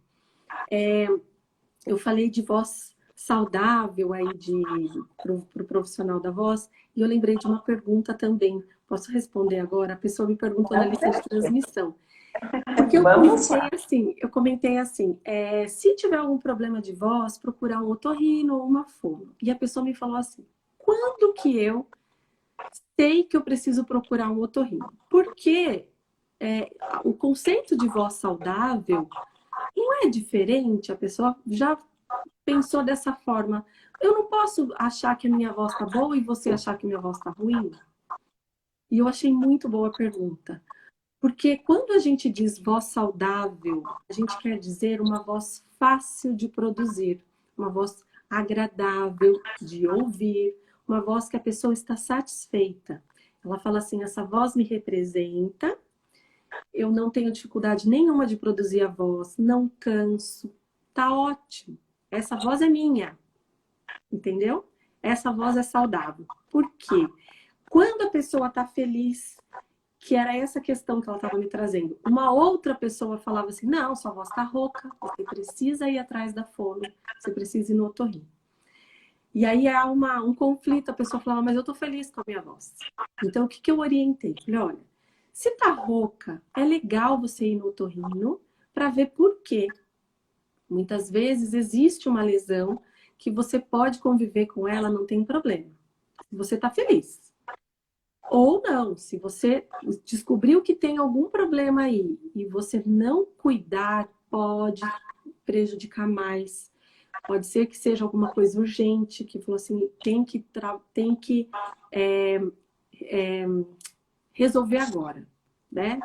Eu falei de voz saudável aí para o profissional da voz, e eu lembrei de uma pergunta também. Posso responder agora? A pessoa me perguntou na lista de transmissão. Porque Vamos lá. comentei assim, se tiver algum problema de voz, procurar um otorrino ou uma fono. E a pessoa me falou assim, quando que eu sei que eu preciso procurar um otorrino? Porque o conceito de voz saudável não é diferente, a pessoa já pensou dessa forma. Eu não posso achar que a minha voz está boa e você achar que a minha voz está ruim? E eu achei muito boa a pergunta. Porque quando a gente diz voz saudável, a gente quer dizer uma voz fácil de produzir, uma voz agradável de ouvir, uma voz que a pessoa está satisfeita. Ela fala assim: essa voz me representa, eu não tenho dificuldade nenhuma de produzir a voz, não canso, tá ótimo. Essa voz é minha, entendeu? Essa voz é saudável. Por quê? Quando a pessoa está feliz, que era essa questão que ela estava me trazendo, uma outra pessoa falava assim, não, sua voz está rouca, você precisa ir atrás da fono, você precisa ir no otorrino. E aí há um conflito, a pessoa falava, mas eu estou feliz com a minha voz. Então, o que, que eu orientei? Falei, olha, se tá rouca, é legal você ir no otorrino para ver por quê. Muitas vezes existe uma lesão que você pode conviver com ela, não tem problema. Você está feliz. Ou não, se você descobriu que tem algum problema aí e você não cuidar, pode prejudicar mais. Pode ser que seja alguma coisa urgente, que falou assim, tem que resolver agora, né?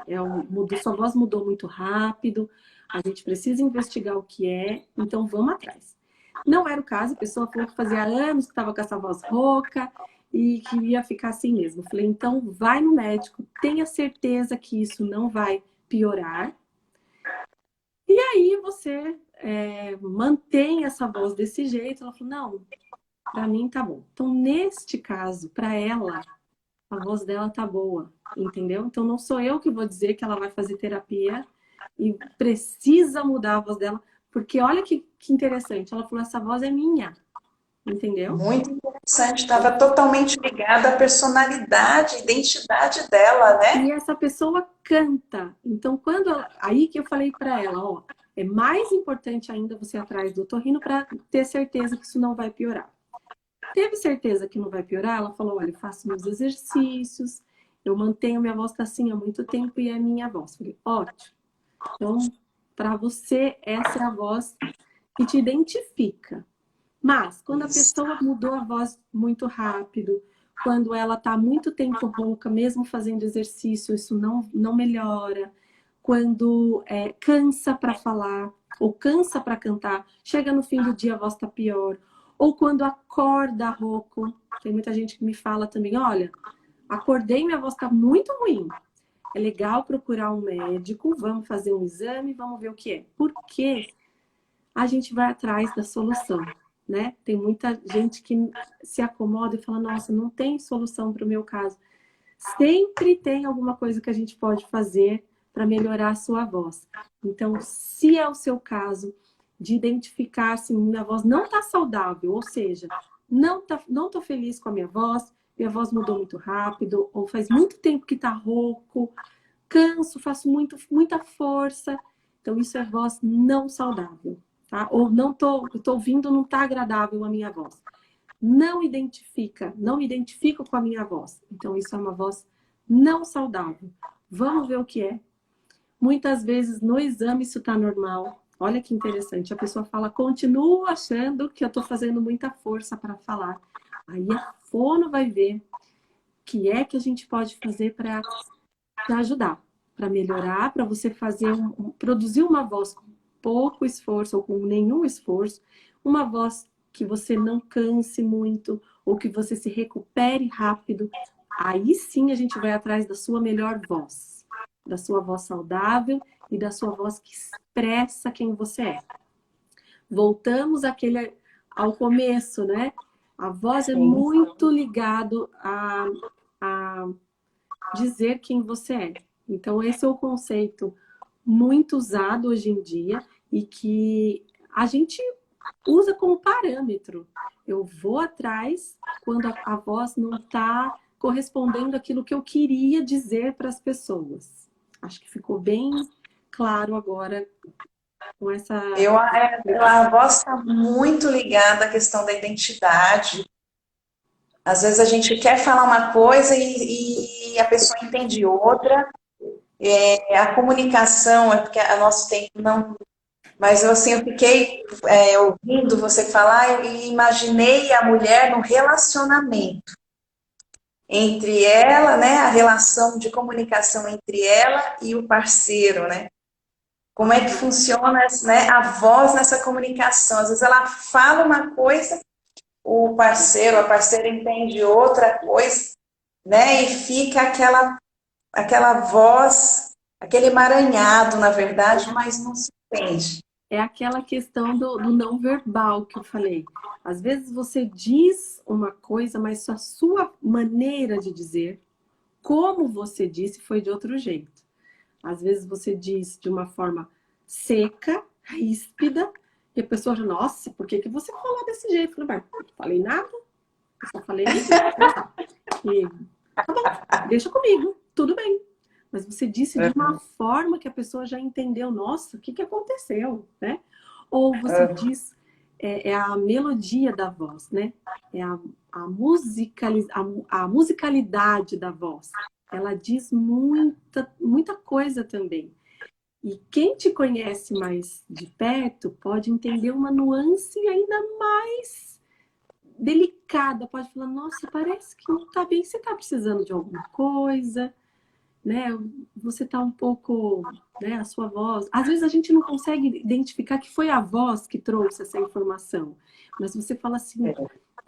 Sua voz mudou muito rápido, a gente precisa investigar o que é, então vamos atrás. Não era o caso, a pessoa falou que fazia anos que estava com essa voz rouca e que ia ficar assim mesmo. Eu falei, então vai no médico, tenha certeza que isso não vai piorar. E aí você mantém essa voz desse jeito. Ela falou, não, para mim tá bom. Então, neste caso, para ela, a voz dela tá boa, entendeu? Então, não sou eu que vou dizer que ela vai fazer terapia e precisa mudar a voz dela, porque olha que interessante. Ela falou, essa voz é minha, entendeu? Muito interessante, estava totalmente ligada à personalidade, identidade dela, né? E essa pessoa canta. Então, aí que eu falei para ela, ó, é mais importante ainda você ir atrás do otorrino para ter certeza que isso não vai piorar. Teve certeza que não vai piorar? Ela falou, olha, eu faço meus exercícios, eu mantenho minha voz tá assim há muito tempo e é minha voz. Falei, ótimo. Então, para você, essa é a voz que te identifica. Mas, quando a pessoa mudou a voz muito rápido, quando ela está muito tempo rouca, mesmo fazendo exercício, isso não melhora. Quando cansa para falar, ou cansa para cantar, chega no fim do dia a voz está pior. Ou quando acorda rouco, tem muita gente que me fala também, olha, acordei e minha voz está muito ruim. É legal procurar um médico, vamos fazer um exame, vamos ver o que é. Porque a gente vai atrás da solução, né? Tem muita gente que se acomoda e fala, nossa, não tem solução para o meu caso. Sempre tem alguma coisa que a gente pode fazer para melhorar a sua voz. Então, se é o seu caso de identificar se minha voz não está saudável, ou seja, não tô feliz com a minha voz mudou muito rápido, ou faz muito tempo que está rouco, canso, faço muita força. Então, isso é voz não saudável, tá? Ou não tô ouvindo, não está agradável a minha voz. Não me identifico com a minha voz. Então, isso é uma voz não saudável. Vamos ver o que é. Muitas vezes, no exame, isso está normal. Olha que interessante. A pessoa fala, continuo achando que eu estou fazendo muita força para falar. Aí a fono vai ver o que é que a gente pode fazer para ajudar, para melhorar, para você produzir uma voz com pouco esforço ou com nenhum esforço, uma voz que você não canse muito ou que você se recupere rápido. Aí sim a gente vai atrás da sua melhor voz, da sua voz saudável e da sua voz que expressa quem você é. Voltamos ao começo, né? A voz é muito ligado a dizer quem você é. Então, esse é o conceito muito usado hoje em dia e que a gente usa como parâmetro. Eu vou atrás quando a voz não está correspondendo àquilo que eu queria dizer para as pessoas. Acho que ficou bem claro agora com essa... A voz está muito ligada à questão da identidade. Às vezes a gente quer falar uma coisa e a pessoa entende outra. A comunicação, é porque a nosso tempo não... Mas assim, eu fiquei ouvindo você falar e imaginei a mulher no relacionamento entre ela, né? A relação de comunicação entre ela e o parceiro, né? Como é que funciona, né, a voz nessa comunicação? Às vezes ela fala uma coisa, o parceiro, a parceira entende outra coisa, né? E fica aquela voz, aquele emaranhado, na verdade, mas não se entende. é aquela questão do não verbal que eu falei. Às vezes você diz uma coisa, mas a sua maneira de dizer, como você disse, foi de outro jeito. Às vezes você diz de uma forma seca, ríspida, e a pessoa já, nossa, por que que você falou desse jeito? Eu falei, mas não falei nada, eu só falei isso. E, tá bom, deixa comigo, tudo bem. Mas você disse de uma forma que a pessoa já entendeu, nossa, o que que aconteceu, né? Ou você diz, é a melodia da voz, né? É a musicalidade da voz. Ela diz muita coisa também. E quem te conhece mais de perto pode entender uma nuance ainda mais delicada. Pode falar, nossa, parece que não tá bem, você tá precisando de alguma coisa, né? Você tá um pouco, né, a sua voz. Às vezes a gente não consegue identificar que foi a voz que trouxe essa informação, mas você fala assim,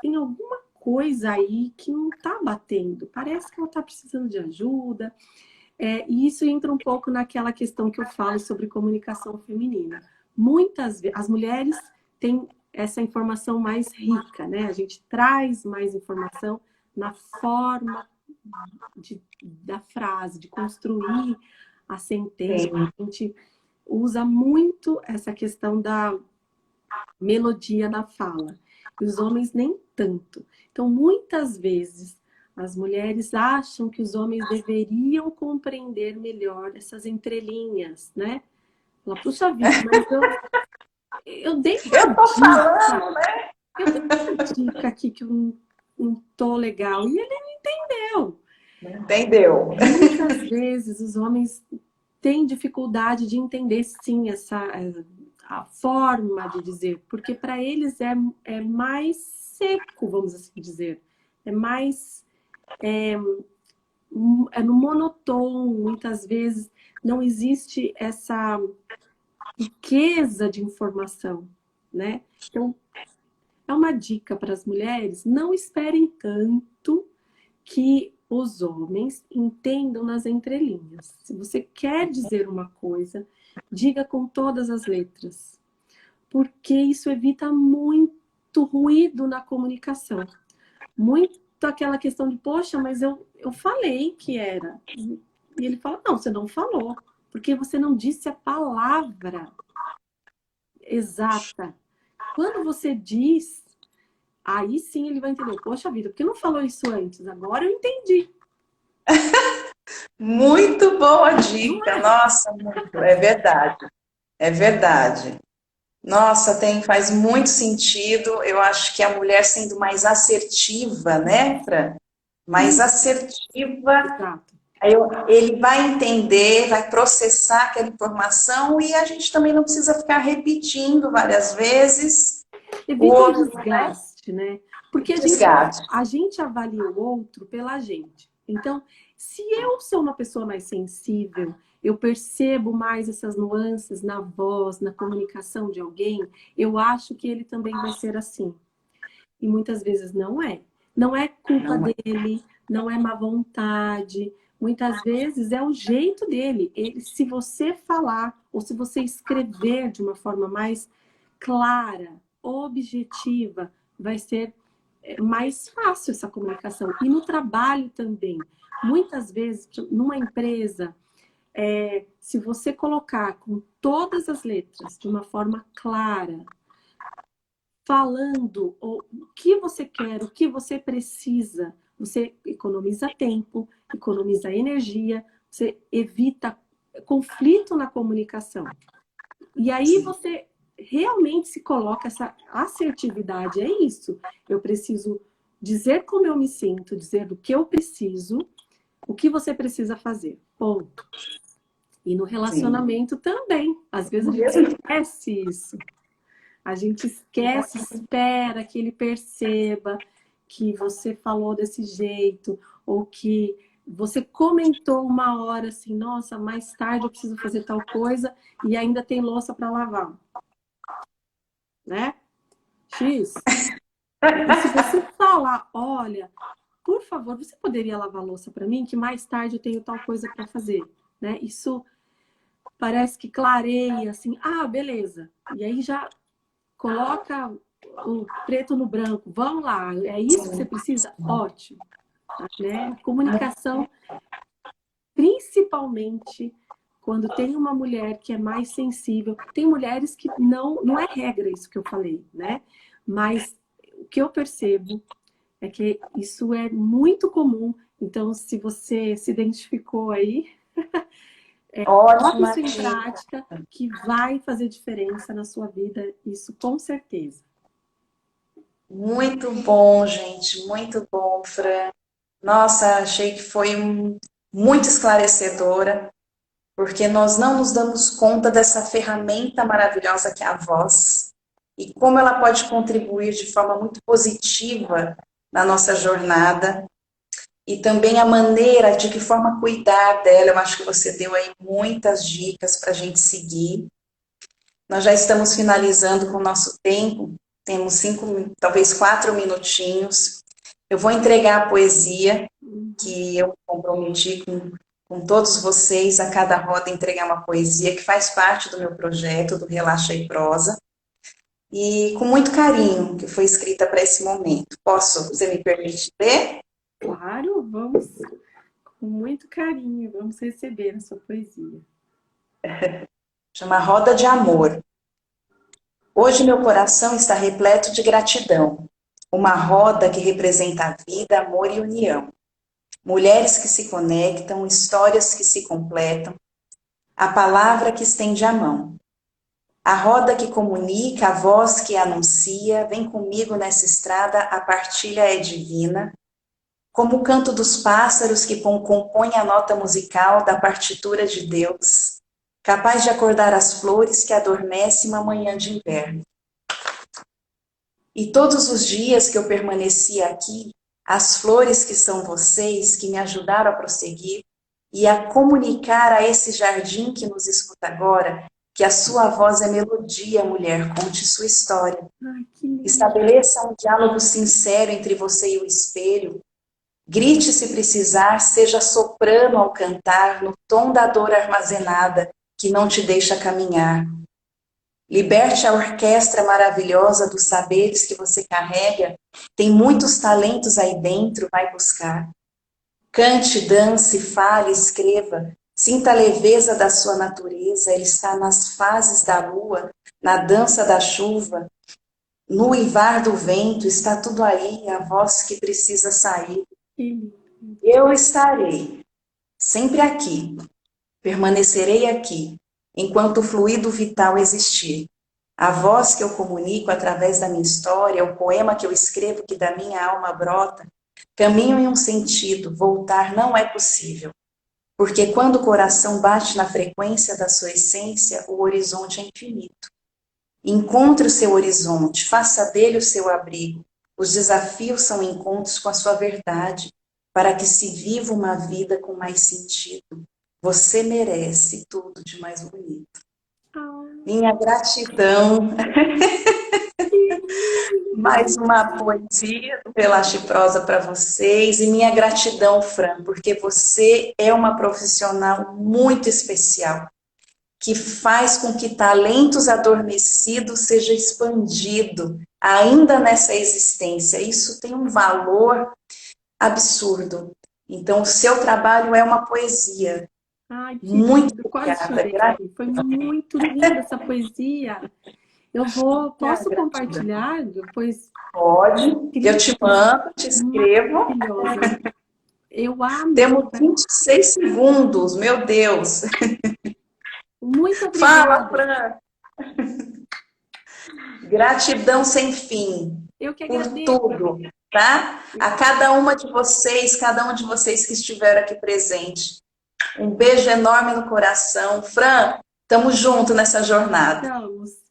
tem alguma coisa aí que não tá batendo, parece que ela tá precisando de ajuda. E isso entra um pouco naquela questão que eu falo sobre comunicação feminina. Muitas vezes, as mulheres têm essa informação mais rica, né? A gente traz mais informação na forma da frase, de construir a sentença. Sim. A gente usa muito essa questão da melodia na fala. E os homens nem tanto. Então, muitas vezes, as mulheres acham que os homens deveriam compreender melhor essas entrelinhas, né? Fala, puxa vida, mas eu dei Eu uma tô dica, falando, né? eu dei uma dica aqui que eu não tô legal. E ele não entendeu. Entendeu? Muitas vezes os homens têm dificuldade de entender, sim, a forma de dizer, porque para eles é mais seco, vamos assim dizer. É mais é no monotone, muitas vezes não existe essa riqueza de informação, né? Então, é uma dica para as mulheres, não esperem tanto que os homens entendam nas entrelinhas. Se você quer dizer uma coisa, diga com todas as letras, porque isso evita muito ruído na comunicação. Muito aquela questão de, poxa, mas eu falei que era. E ele fala, não, você não falou, porque você não disse a palavra exata. Quando você diz, aí sim ele vai entender, poxa vida, por que não falou isso antes? Agora eu entendi. Muito boa Não dica. é? Nossa, muito. É verdade. É verdade. Nossa, faz muito sentido. Eu acho que a mulher sendo mais assertiva, né, Fran? Mais Sim, assertiva, exato. ele vai entender, vai processar aquela informação e a gente também não precisa ficar repetindo várias vezes o Evita o outro, né? desgaste, né? Porque Desgaste. a gente avalia o outro pela gente. Então, se eu sou uma pessoa mais sensível, eu percebo mais essas nuances na voz, na comunicação de alguém, eu acho que ele também vai ser assim. E muitas vezes não é. Não é culpa Não é. dele, não é má vontade. Muitas vezes é o jeito dele. Se você falar ou se você escrever de uma forma mais clara, objetiva, vai ser mais fácil essa comunicação. E no trabalho também. Muitas vezes, numa empresa, se você colocar com todas as letras de uma forma clara, falando o que você quer, o que você precisa, você economiza tempo, economiza energia, você evita conflito na comunicação. E aí Sim. você realmente se coloca essa assertividade, é isso. Eu preciso dizer como eu me sinto, dizer do que eu preciso, o que você precisa fazer. Ponto. E no Sim. relacionamento também. Às vezes a gente esquece isso. A gente esquece, espera que ele perceba que você falou desse jeito, ou que você comentou uma hora assim, nossa, mais tarde eu preciso fazer tal coisa e ainda tem louça para lavar, né? X. E se você falar, olha, por favor, você poderia lavar a louça para mim, que mais tarde eu tenho tal coisa para fazer, né? Isso parece que clareia assim, ah, beleza. E aí já coloca o preto no branco. Vamos lá, é isso que você precisa? Ótimo. Né? Comunicação, principalmente quando tem uma mulher que é mais sensível. Tem mulheres que não é regra isso que eu falei, né? Mas o que eu percebo é que isso é muito comum. Então, se você se identificou aí, coloque Ótima isso em dica. prática, que vai fazer diferença na sua vida, isso com certeza. Muito bom, gente, muito bom, Fran. Nossa, achei que foi muito esclarecedora, porque nós não nos damos conta dessa ferramenta maravilhosa que é a voz e como ela pode contribuir de forma muito positiva na nossa jornada e também a maneira de que forma cuidar dela. Eu acho que você deu aí muitas dicas para a gente seguir. Nós já estamos finalizando com o nosso tempo, temos 5, talvez 4 minutinhos. Eu vou entregar a poesia que eu comprometi com todos vocês, a cada roda entregar uma poesia que faz parte do meu projeto, do Relaxa e Prosa, e com muito carinho, que foi escrita para esse momento. Você me permite ler? Claro, vamos com muito carinho, vamos receber a sua poesia. Chama Roda de Amor. Hoje meu coração está repleto de gratidão, uma roda que representa a vida, amor e união. Mulheres que se conectam, histórias que se completam, a palavra que estende a mão. A roda que comunica, a voz que anuncia, vem comigo nessa estrada, a partilha é divina, como o canto dos pássaros que compõem a nota musical da partitura de Deus, capaz de acordar as flores que adormecem uma manhã de inverno. E todos os dias que eu permaneci aqui, as flores que são vocês, que me ajudaram a prosseguir e a comunicar a esse jardim que nos escuta agora, que a sua voz é melodia, mulher, conte sua história. Ai, que lindo. Estabeleça um diálogo sincero entre você e o espelho. Grite se precisar, seja soprano ao cantar, no tom da dor armazenada, que não te deixa caminhar. Liberte a orquestra maravilhosa dos saberes que você carrega. Tem muitos talentos aí dentro, vai buscar. Cante, dance, fale, escreva. Sinta a leveza da sua natureza. Ele está nas fases da lua, na dança da chuva, no uivar do vento. Está tudo aí, a voz que precisa sair. Que lindo. Eu estarei sempre aqui. Permanecerei aqui, enquanto o fluido vital existir. A voz que eu comunico através da minha história, o poema que eu escrevo que da minha alma brota, caminho em um sentido, voltar não é possível. Porque quando o coração bate na frequência da sua essência, o horizonte é infinito. Encontre o seu horizonte, faça dele o seu abrigo. Os desafios são encontros com a sua verdade, para que se viva uma vida com mais sentido. Você merece tudo de mais bonito. Minha gratidão. Mais uma poesia do Relaxe Prosa para vocês. E minha gratidão, Fran, porque você é uma profissional muito especial, que faz com que talentos adormecidos seja expandido ainda nessa existência. Isso tem um valor absurdo. Então, o seu trabalho é uma poesia. Ai, que Muito lindo, quase obrigada. chorei. Foi muito linda essa poesia. Posso Gratidão. compartilhar depois? Pode. Eu te mando, te escrevo. Maravilhosa. Eu amei. Temos 26 segundos, meu Deus. Muito Fala, obrigada. Fran. Gratidão sem fim Eu que por agradeço. tudo, tá? A cada uma de vocês, cada um de vocês que estiveram aqui presente. Um beijo enorme no coração. Fran, estamos juntos nessa jornada. Estamos.